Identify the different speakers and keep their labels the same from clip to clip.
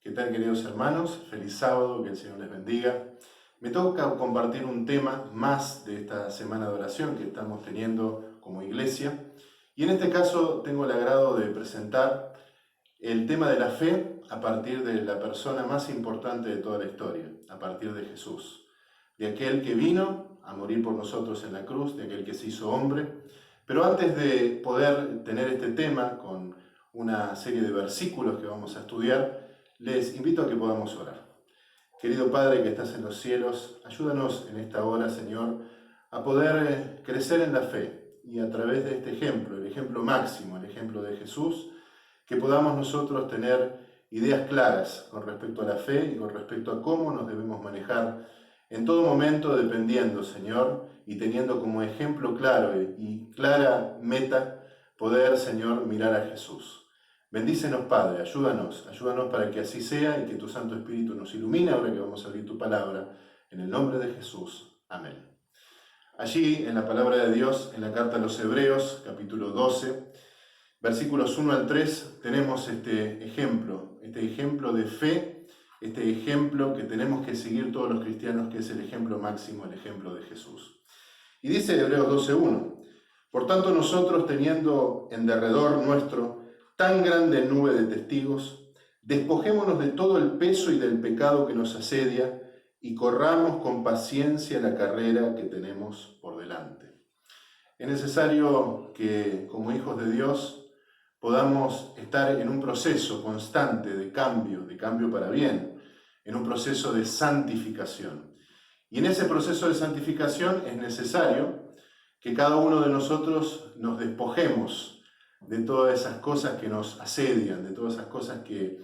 Speaker 1: ¿Qué tal, queridos hermanos? Feliz sábado, que el Señor les bendiga. Me toca compartir un tema más de esta semana de oración que estamos teniendo como iglesia. Y en este caso tengo el agrado de presentar el tema de la fe a partir de la persona más importante de toda la historia, a partir de Jesús. De aquel que vino a morir por nosotros en la cruz, de aquel que se hizo hombre. Pero antes de poder tener este tema con una serie de versículos que vamos a estudiar, les invito a que podamos orar. Querido Padre que estás en los cielos, ayúdanos en esta hora, Señor, a poder crecer en la fe y a través de este ejemplo, el ejemplo máximo, el ejemplo de Jesús, que podamos nosotros tener ideas claras con respecto a la fe y con respecto a cómo nos debemos manejar en todo momento, dependiendo, Señor, y teniendo como ejemplo claro y clara meta poder, Señor, mirar a Jesús. Bendícenos, Padre, ayúdanos para que así sea y que tu Santo Espíritu nos ilumine ahora que vamos a abrir tu palabra. En el nombre de Jesús. Amén. Allí, en la palabra de Dios, en la carta a los Hebreos, capítulo 12, versículos 1 al 3, tenemos este ejemplo de fe, este ejemplo que tenemos que seguir todos los cristianos, que es el ejemplo máximo, el ejemplo de Jesús. Y dice Hebreos 12:1, por tanto nosotros, teniendo en derredor nuestro tan grande nube de testigos, despojémonos de todo el peso y del pecado que nos asedia y corramos con paciencia la carrera que tenemos por delante. Es necesario que, como hijos de Dios, podamos estar en un proceso constante de cambio para bien, en un proceso de santificación. Y en ese proceso de santificación es necesario que cada uno de nosotros nos despojemos de todas esas cosas que nos asedian, de todas esas cosas que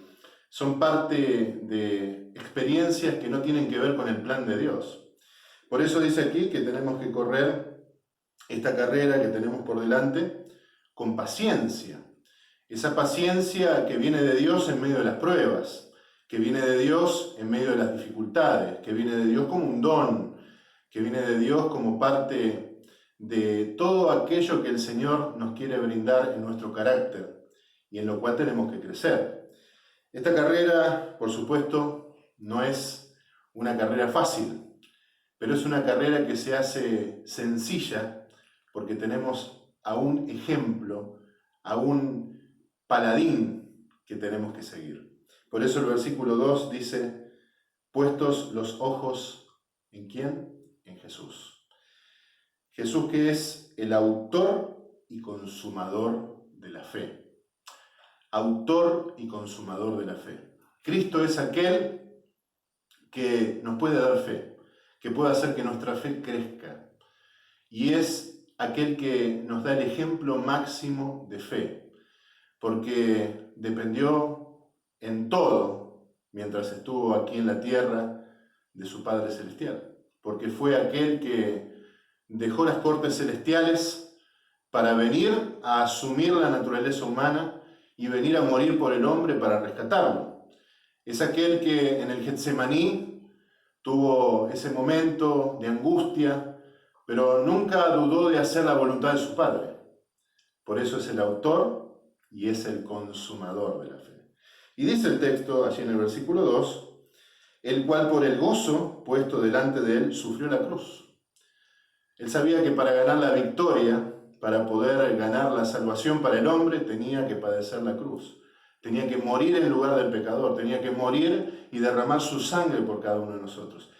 Speaker 1: son parte de experiencias que no tienen que ver con el plan de Dios. Por eso dice aquí que tenemos que correr esta carrera que tenemos por delante con paciencia. Esa paciencia que viene de Dios en medio de las pruebas, que viene de Dios en medio de las dificultades, que viene de Dios como un don, que viene de Dios como parte de todo aquello que el Señor nos quiere brindar en nuestro carácter y en lo cual tenemos que crecer. Esta carrera, por supuesto, no es una carrera fácil, pero es una carrera que se hace sencilla porque tenemos a un ejemplo, a un paladín que tenemos que seguir. Por eso el versículo 2 dice, puestos los ojos, ¿en quién? En Jesús. Jesús, que es el autor y consumador de la fe. Autor y consumador de la fe. Cristo es aquel que nos puede dar fe, que puede hacer que nuestra fe crezca. Y es aquel que nos da el ejemplo máximo de fe, porque dependió en todo, mientras estuvo aquí en la tierra, de su Padre Celestial. Porque fue aquel que dejó las cortes celestiales para venir a asumir la naturaleza humana y venir a morir por el hombre para rescatarlo. Es aquel que en el Getsemaní tuvo ese momento de angustia, pero nunca dudó de hacer la voluntad de su Padre. Por eso es el autor y es el consumador de la fe. Y dice el texto, allí en el versículo 2, el cual por el gozo puesto delante de él sufrió la cruz. Él sabía que para ganar la victoria, para poder ganar la salvación para el hombre, tenía que padecer la cruz. Tenía que morir en lugar del pecador, tenía que morir y derramar su sangre por cada uno de nosotros.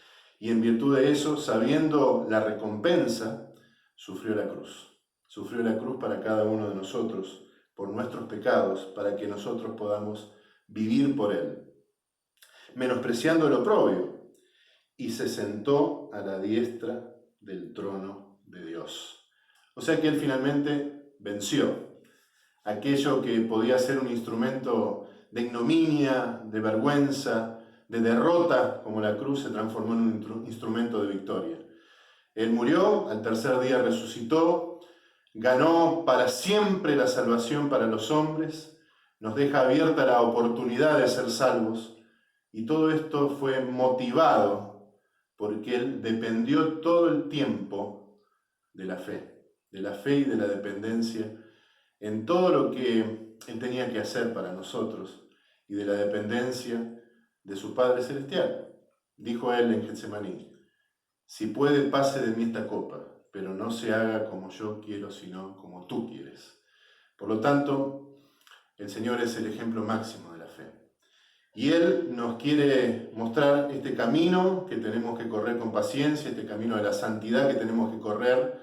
Speaker 1: Y en virtud de eso, sabiendo la recompensa, sufrió la cruz. Sufrió la cruz para cada uno de nosotros, por nuestros pecados, para que nosotros podamos vivir por él. Menospreciando el oprobio, y se sentó a la diestra del trono de Dios. O sea que él finalmente venció aquello que podía ser un instrumento de ignominia, de vergüenza, de derrota, como la cruz se transformó en un instrumento de victoria. Él murió, al tercer día resucitó, ganó para siempre la salvación para los hombres, nos deja abierta la oportunidad de ser salvos, y todo esto fue motivado porque él dependió todo el tiempo de la fe y de la dependencia en todo lo que él tenía que hacer para nosotros y de la dependencia de su Padre Celestial. Dijo él en Getsemaní: si puede, pase de mí esta copa, pero no se haga como yo quiero, sino como tú quieres. Por lo tanto, el Señor es el ejemplo máximo de la fe. Y Él nos quiere mostrar este camino que tenemos que correr con paciencia, este camino de la santidad que tenemos que correr.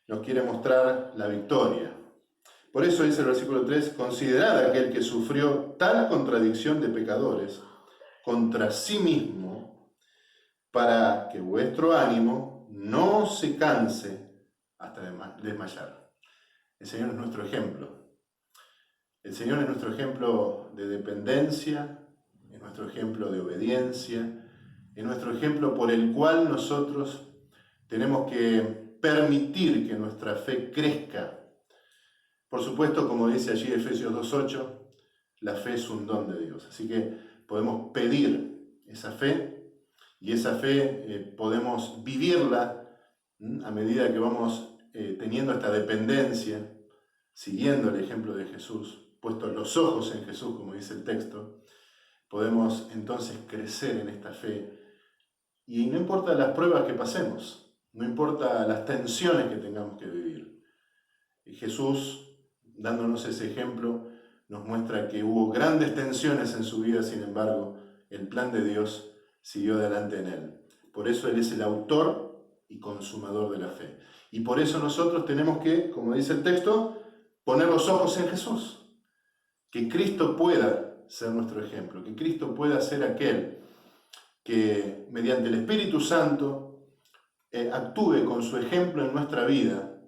Speaker 1: Nos quiere mostrar la victoria. Por eso dice el versículo 3, considerad a aquel que sufrió tal contradicción de pecadores contra sí mismo, para que vuestro ánimo no se canse hasta desmayar. El Señor es nuestro ejemplo. El Señor es nuestro ejemplo de dependencia, es nuestro ejemplo de obediencia, es nuestro ejemplo por el cual nosotros tenemos que permitir que nuestra fe crezca. Por supuesto, como dice allí Efesios 2:8, la fe es un don de Dios. Así que podemos pedir esa fe y esa fe podemos vivirla a medida que vamos teniendo esta dependencia, siguiendo el ejemplo de Jesús, puestos los ojos en Jesús, como dice el texto. Podemos entonces crecer en esta fe. Y no importa las pruebas que pasemos, no importa las tensiones que tengamos que vivir. Y Jesús, dándonos ese ejemplo, nos muestra que hubo grandes tensiones en su vida, sin embargo, el plan de Dios siguió adelante en él. Por eso Él es el autor y consumador de la fe. Y por eso nosotros tenemos que, como dice el texto, poner los ojos en Jesús. Que Cristo pueda ser nuestro ejemplo, que Cristo pueda ser aquel que mediante el Espíritu Santo actúe con su ejemplo en nuestra vida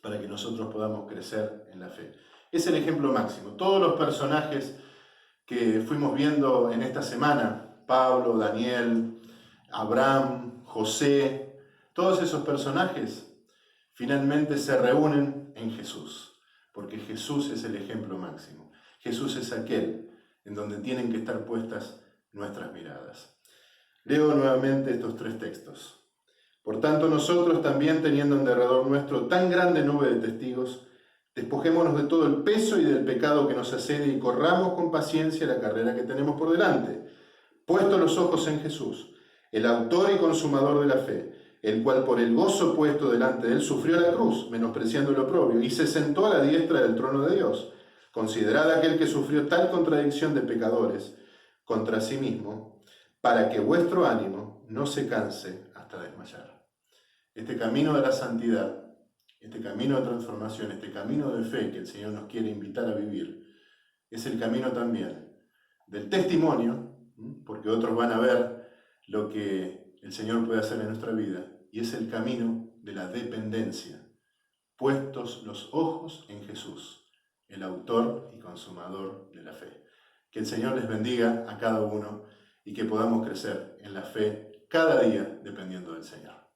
Speaker 1: para que nosotros podamos crecer en la fe. Es el ejemplo máximo. Todos los personajes que fuimos viendo en esta semana, Pablo, Daniel, Abraham, José, todos esos personajes finalmente se reúnen en Jesús, porque Jesús es el ejemplo máximo. Jesús es aquel en donde tienen que estar puestas nuestras miradas. Leo nuevamente estos 3 textos. Por tanto, nosotros también, teniendo en derredor nuestro tan grande nube de testigos, despojémonos de todo el peso y del pecado que nos asedia y corramos con paciencia la carrera que tenemos por delante, puestos los ojos en Jesús, el autor y consumador de la fe, el cual por el gozo puesto delante de él sufrió la cruz, menospreciando el oprobio, y se sentó a la diestra del trono de Dios. Considerad aquel que sufrió tal contradicción de pecadores contra sí mismo, para que vuestro ánimo no se canse hasta desmayar. Este camino de la santidad, este camino de transformación, este camino de fe que el Señor nos quiere invitar a vivir, es el camino también del testimonio, porque otros van a ver lo que el Señor puede hacer en nuestra vida, y es el camino de la dependencia, puestos los ojos en Jesús, el autor y consumador de la fe. Que el Señor les bendiga a cada uno y que podamos crecer en la fe cada día dependiendo del Señor.